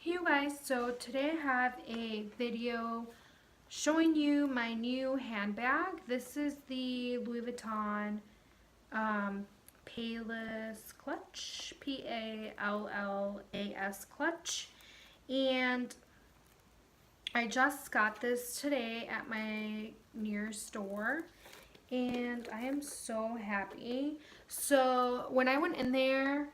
Hey you guys, so today I have a video showing you my new handbag. This is the Louis Vuitton Pallas clutch, Pallas clutch, and I just got this today at my nearest store and I am so happy. So when I went in there,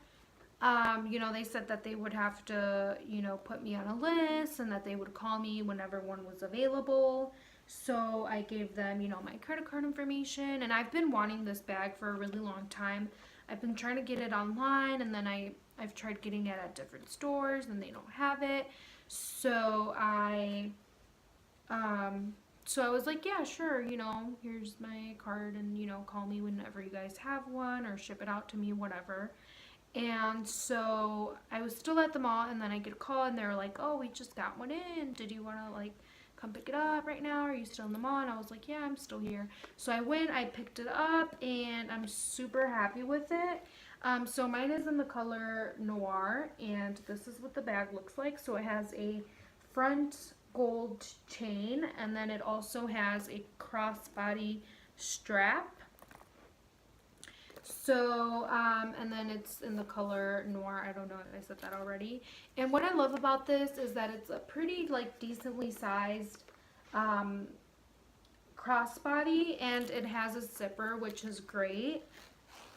they said that they would have to, put me on a list and that they would call me whenever one was available. So I gave them, my credit card information, and I've been wanting this bag for a really long time. I've been trying to get it online, and then I've tried getting it at different stores and they don't have it. So I was like, yeah, sure, here's my card and, call me whenever you guys have one or ship it out to me, whatever. And so I was still at the mall, and then I get a call and they're like, oh, we just got one in. Did you want to come pick it up right now? Are you still in the mall? And I was like, yeah, I'm still here. So I went, I picked it up, and I'm super happy with it. So mine is in the color Noir, and this is what the bag looks like. So it has a front gold chain, and then it also has a crossbody strap. So, and then it's in the color Noir. I don't know if I said that already. And what I love about this is that it's a pretty, decently sized crossbody, and it has a zipper, which is great.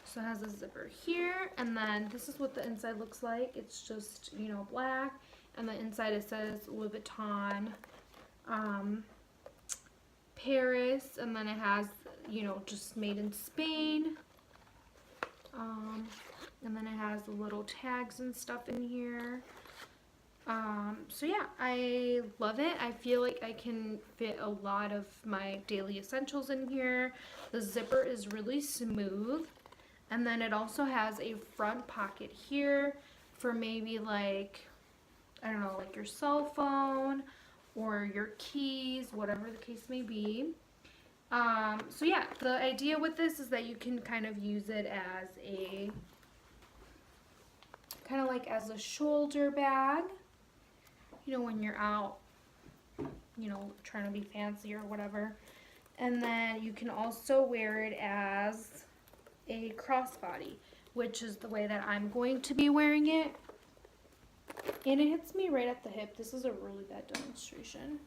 So it has a zipper here, and then this is what the inside looks like. It's just, black, and the inside it says Louis Vuitton Paris, and then it has, just made in Spain. And then it has the little tags and stuff in here. So yeah, I love it. I feel like I can fit a lot of my daily essentials in here. The zipper is really smooth. And then it also has a front pocket here for maybe I don't know, your cell phone or your keys, whatever the case may be. So yeah, the idea with this is that you can kind of use it as a, as a shoulder bag, when you're out, trying to be fancy or whatever. And then you can also wear it as a crossbody, which is the way that I'm going to be wearing it. And it hits me right at the hip. This is a really bad demonstration.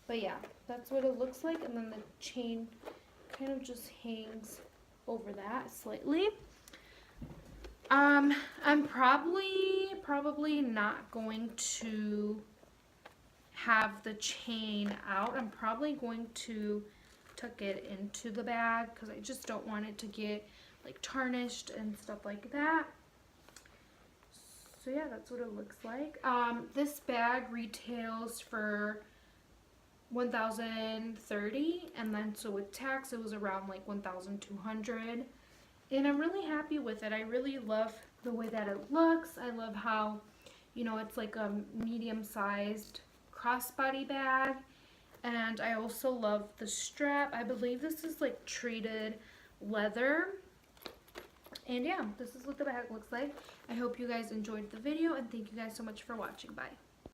But yeah, that's what it looks like, and then the chain kind of just hangs over that slightly. I'm probably not going to have the chain out. I'm probably going to tuck it into the bag because I just don't want it to get tarnished and stuff like that. So yeah, that's what it looks like. This bag retails for $1,030, and then so with tax it was around $1,200, and I'm really happy with it. I really love the way that it looks. I love how it's like a medium-sized crossbody bag, and I also love the strap. I believe this is treated leather. And yeah, this is what the bag looks like. I hope you guys enjoyed the video, and thank you guys so much for watching. Bye.